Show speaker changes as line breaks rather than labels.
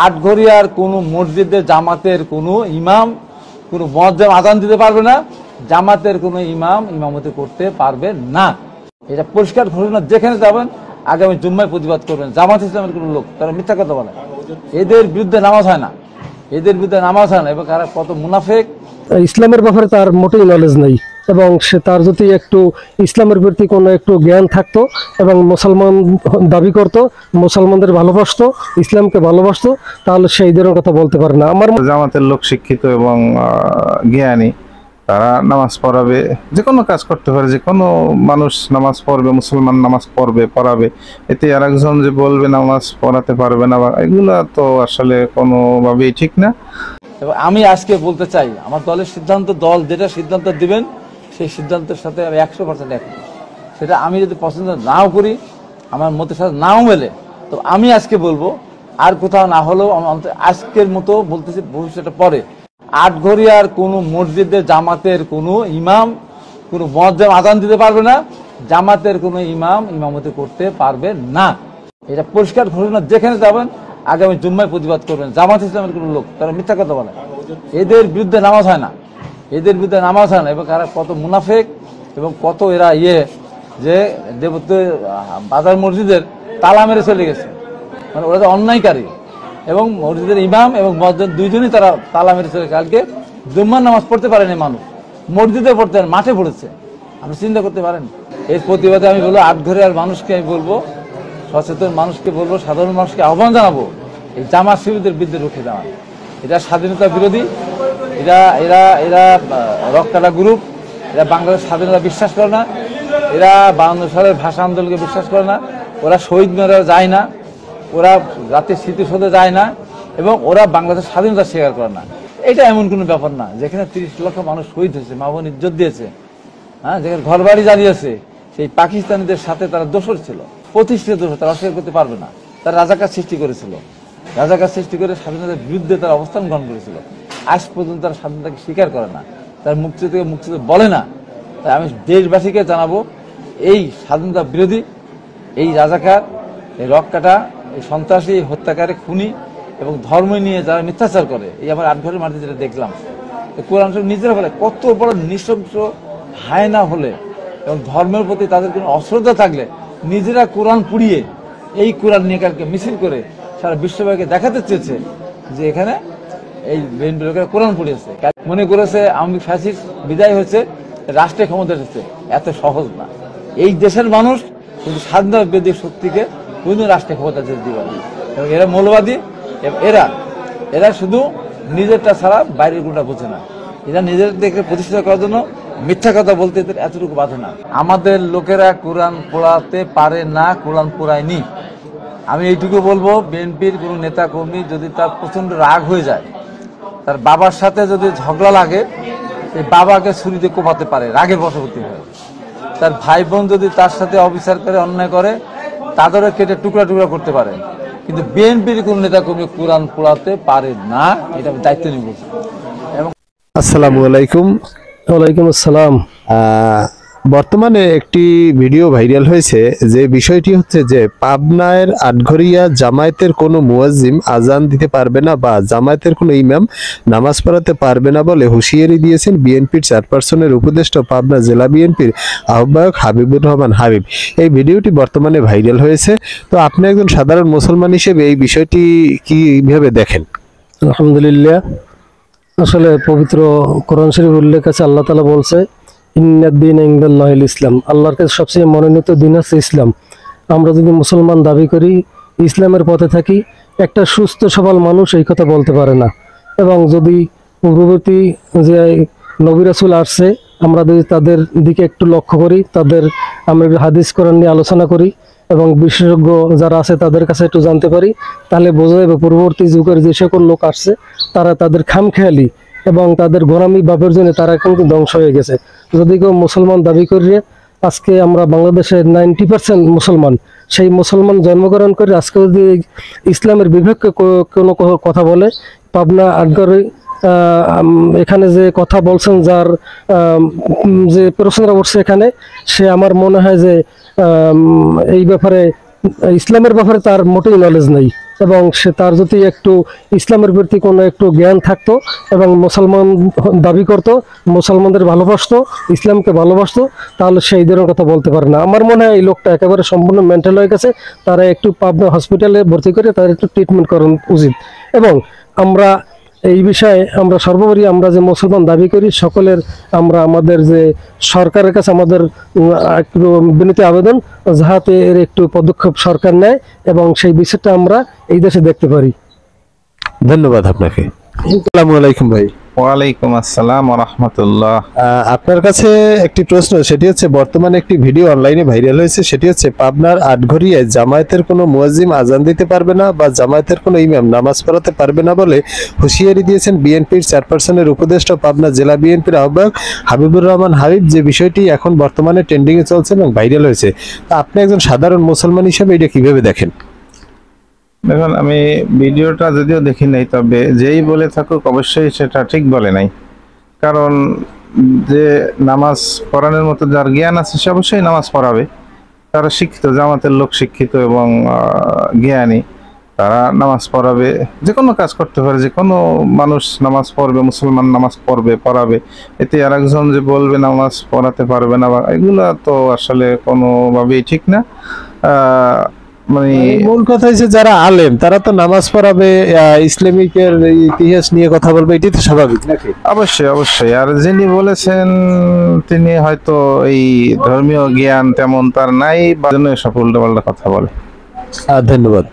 আটঘরিয়ার কোনো মসজিদের জামাতের কোনো ইমাম কোনো মুয়াজ্জিন আযান দিতে পারবে না, জামাতের কোনো ইমাম ইমামতি করতে পারবে না। এটা পরিষ্কার ঘোষণা। যেখানে যাবেন আগামী জুম্মায় প্রতিবাদ করবেন। জামাত ইসলামের কোনো লোক তারা মিথ্যা কথা বলে, এদের বিরুদ্ধে নামাজ হয় না, এদের বিরুদ্ধে নামাজ হয় না। এবং কারা কত মুনাফিক।
ইসলামের ব্যাপারে তার মোটেই নলেজ নেই, এবং সে তার যদি একটু ইসলামের প্রতি কোনো একটু জ্ঞান থাকতো এবং মুসলমান দাবি করত, মুসলমানদের ভালোবাসতো, ইসলামকে ভালোবাসতো, তাহলে সে এই ধরনের কথা বলতে পারে না। আমার
জামাতের লোক শিক্ষিত এবং জ্ঞানী, তারা নামাজ পড়াবে, যে কোনো কাজ করতে পারে, যে কোনো মানুষ নামাজ পড়বে, মুসলমান নামাজ পড়বে, পড়াবে। এতে আর একজন যে বলবে নামাজ পড়াতে পারবে না, এগুলা তো আসলে কোনোভাবেই ঠিক না।
এবং আমি আজকে বলতে চাই, আমার দলের সিদ্ধান্ত, দল যেটা সিদ্ধান্ত দিবেন সেই সিদ্ধান্তের সাথে আমি 100% একমত। সেটা আমি যদি পছন্দ নাও করি, আমার মতের সাথে নাও মেলে, তো আমি আজকে বলবো, আর কোথাও না হলেও আজকের মতো বলতেছি, ভবিষ্যতে পরে আটঘরিয়ার কোনো মসজিদের জামাতের কোনো ইমাম কোনো মুয়াজ্জিন আযান দিতে পারবে না, জামাতের কোনো ইমাম ইমামতি করতে পারবে না। এটা পরিষ্কার ঘোষণা। যেখানে যাবেন আগামী জুম্মায় প্রতিবাদ করবেন। জামাত ইসলামের কোনো লোক তারা মিথ্যা কথা বলে, এদের বিরুদ্ধে নামাজ হয় না, এদের বিরুদ্ধে নামাজ হয় না। এবং কারা কত মুনাফিক এবং কত এরা যে বাজার মসজিদের তালা মেরে চলে গেছে, মানে ওরা তো অন্যায়কারী। এবং মসজিদের ইমাম এবং মুয়াজ্জিন দুইজনই তারা তালা মেরে চলে। কালকে জুম্মার নামাজ পড়তে পারেনি মানুষ, মসজিদে পড়তে মাঠে পড়েছে। আপনি চিন্তা করতে পারেন। এর প্রতিবাদে আমি বলবো, আটঘরিয়ার মানুষকে আমি বলবো, সচেতন মানুষকে বলবো, সাধারণ মানুষকে আহ্বান জানাবো, এই জামাত শিবিরদের বিরুদ্ধে রুখে দেওয়া। এটা স্বাধীনতা বিরোধী, এরা এরা এরা রক্তকাটা গ্রুপ, এরা বাংলাদেশ স্বাধীনতা বিশ্বাস করে না, এরা 52 সালের ভাষা আন্দোলনকে বিশ্বাস করে না, ওরা শহীদ মিনারে যায় না, ওরা জাতির স্মৃতিসৌধে যায় না, এবং ওরা বাংলাদেশ স্বাধীনতা স্বীকার করে না। এটা এমন কোনো ব্যাপার না যেখানে 30 লক্ষ মানুষ শহীদ হয়েছে, মা বোন ইজ্জত দিয়েছে, হ্যাঁ, যেখানে ঘর বাড়ি জ্বালিয়েছে, সেই পাকিস্তানিদের সাথে তারা দোষর ছিল, প্রতিষ্ঠিত দোষর, তারা অস্বীকার করতে পারবে না। তারা রাজাকার সৃষ্টি করেছিল, রাজাকার সৃষ্টি করে স্বাধীনতার বিরুদ্ধে তারা অবস্থান গ্রহণ করেছিল। আজ পর্যন্ত তারা স্বাধীনতাকে স্বীকার করে না, তার মুক্তিযুদ্ধকে মুক্তিযুদ্ধ বলে না। তাই আমি দেশবাসীকে জানাবো, এই স্বাধীনতা বিরোধী, এই রাজাকার, এই রক্তকাটা, এই সন্ত্রাসী, হত্যাকারী, খুনি এবং ধর্ম নিয়ে যারা মিথ্যাচার করে, এই আমার আটঘরের মাটিতে যেটা দেখলাম, কোরআন নিজেরা বলে কত বড় নৃশংস হায়না হলে এবং ধর্মের প্রতি তাদের কোনো অশ্রদ্ধা থাকলে নিজেরা কোরআন পুড়িয়ে এই কোরআন নিয়ে কালকে মিছিল করে সারা বিশ্বব্যাপী দেখাতে চেয়েছে যে এখানে এই বিএনপি লোকেরা কোরআন পুড়িয়েছে। মনে করেছে আওয়ামী লীগ ফ্যাসিস্ট বিদায় হয়েছে, রাষ্ট্রের ক্ষমতা এসেছে। এত সহজ না। এই দেশের মানুষ কিন্তু স্বাধীনতা বিরোধী শক্তিকে কোনো রাষ্ট্রের ক্ষমতা যেতে দিবে না। এবং এরা মৌলবাদী, এরা এরা শুধু নিজেরটা ছাড়া বাইরের কোনটা বোঝে না। এরা নিজেদেরকে প্রতিষ্ঠা করার জন্য মিথ্যা কথা বলতে এদের এতটুকু বাধে না। আমাদের লোকেরা কোরআন পড়াতে পারে না, কোরআন পড়ায়নি। আমি এইটুকু বলবো, বিএনপির কোনো নেতা কর্মী যদি তার প্রচন্ড রাগ হয়ে যায়, তার বাবার সাথে যদি ঝগড়া লাগে, সেই বাবাকে ছুরিতে কোপাতে পারে, রাগের বশবর্তী হয়। তার ভাই বোন যদি তার সাথে অবিচার করে, অন্যায় করে, তাদেরও কেটে টুকরা টুকরা করতে পারে। কিন্তু বিএনপির কোন নেতা কর্মী কোরআন পড়াতে পারে না, এটা আমি দায়িত্ব নিয়ে বলছি। এবং
আসসালামু আলাইকুম।
ওয়ালাইকুম আসসালাম।
বর্তমানে একটি ভিডিও ভাইরাল হয়েছে, যে বিষয়টি হচ্ছে যে পাবনার আটঘরিয়া জামায়াতের কোনো মুয়াজ্জিম আজান দিতে পারবে না বা জামায়াতের কোনো ইমাম নামাজ পড়াতে পারবে না বলে হুঁশিয়ারি দিয়েছেন বিএনপির চেয়ারপারসনের উপদেষ্টা পাবনা জেলা বিএনপির আহ্বায়ক হাবিবুর রহমান হাবিব। এই ভিডিওটি বর্তমানে ভাইরাল হয়েছে। তো আপনি একজন সাধারণ মুসলমান হিসেবে এই বিষয়টি কিভাবে দেখেন?
আলহামদুলিল্লাহ, আসলে পবিত্র কোরআন শরীফ উল্লেখ আছে, আল্লাহ তাআলা বলছে ইন্নাদ-দীন ইনদাল্লাহিল ইসলাম, আল্লাহর কাছে সবচেয়ে মনোনীত দিন হচ্ছে ইসলাম। আমরা যদি মুসলমান দাবি করি, ইসলামের পথে থাকি, একটা সুস্থ সবল মানুষ এই কথা বলতে পারে না। এবং যদি পূর্ববর্তী যে নবী রাসূল আসছে, আমরা যদি তাদের দিকে একটু লক্ষ্য করি, আমরা হাদিস কোরআন নিয়ে আলোচনা করি এবং বিশেষজ্ঞ যারা আছে তাদের কাছে একটু জানতে পারি, তাহলে বোঝা যাবে পূর্ববর্তী যুগের যে সকল লোক আসছে তারা তাদের খামখেয়ালি এবং তাদের গোলামি ভাবের জন্য তারা কিন্তু ধ্বংস হয়ে গেছে। যদি কেউ মুসলমান দাবি করিয়ে, আজকে আমরা বাংলাদেশের 90% মুসলমান, সেই মুসলমান জন্মগ্রহণ করে আজকে যদি ইসলামের বিপক্ষে কোনো কথা বলে, পাবনা আটঘরে এখানে যে কথা বলছেন, যার যে প্রশ্নটা উঠছে এখানে, সে আমার মনে হয় যে এই ব্যাপারে ইসলামের ব্যাপারে তার মোটেই নলেজ নেই। এবং সে তার যদি একটু ইসলামের প্রতি কোনো একটু জ্ঞান থাকতো এবং মুসলমান দাবি করতো, মুসলমানদের ভালোবাসতো, ইসলামকে ভালোবাসতো, তাহলে সেই ধরনের কথা বলতে পারে না। আমার মনে হয় এই লোকটা একেবারে সম্পূর্ণ মেন্টাল হয়ে গেছে। তারা একটু পাবনা হসপিটালে ভর্তি করে তাদের একটু ট্রিটমেন্ট করানো উচিত। এবং আমরা এই বিষয়ে আমরা সর্বোপরি আমরা যে মুসলমান দাবি করি সকলের আমরা আমাদের যে সরকারের কাছে আমাদের একটু বিনীত আবেদন যাহাতে এর একটু পদক্ষেপ সরকার নেয় এবং সেই বিষয়টা আমরা এই দেশে দেখতে পারি।
ধন্যবাদ আপনাকে। আসসালামু আলাইকুম ভাই।
ওয়ালাইকুম আসসালাম ওয়া রাহমাতুল্লাহ।
আপনার কাছে একটি প্রশ্ন, সেটি হচ্ছে বর্তমানে একটি ভিডিও অনলাইনে ভাইরাল হয়েছে, সেটি হচ্ছে পাবনার আটঘরিয়ায় জামায়াতের কোনো মুয়াজ্জিম আজান দিতে পারবে না বা জামায়াতের কোনো ইমাম নামাজ পড়াতে পারবে না বলে হুঁশিয়ারি দিয়েছেন বিএনপির চেয়ারপারসনের উপদেষ্টা পাবনা জেলা বিএনপির আহ্বায়ক হাবিবুর রহমান হাবিব, যে বিষয়টি এখন বর্তমানে ট্রেন্ডিং এ চলছে এবং ভাইরাল হয়েছে। তা আপনি একজন সাধারণ মুসলমান হিসেবে এটা কিভাবে দেখেন?
দেখুন, আমি ভিডিওটা যদিও দেখি নাই, তবে যেই বলে থাকুক অবশ্যই সেটা ঠিক বলে নাই। কারণ যে নামাজ পড়ানোর মতো যার জ্ঞান আছে সে অবশ্যই নামাজ পড়াবে। তারা শিক্ষিত, জামাতের লোক শিক্ষিত এবং জ্ঞানী, তারা নামাজ পড়াবে। যে কোনো কাজ করতে পারে, যে কোনো মানুষ নামাজ পড়বে, মুসলমান নামাজ পড়বে, পড়াবে। এতে আর একজন যে বলবে নামাজ পড়াতে পারবে না, এগুলা তো আসলে কোনোভাবেই ঠিক না। মানে
মূল কথা হচ্ছে যারা আলেম তারা তো নামাজ পড়াবে, ইসলামিকের ইতিহাস নিয়ে কথা বলবে, এটাই তো স্বাভাবিক নাকি?
অবশ্যই অবশ্যই। আর যিনি বলেছেন তিনি হয়তো এই ধর্মীয় জ্ঞান তেমন তার নাই, বা জন্য সব উল্টোপাল্টা কথা বলে।
ধন্যবাদ।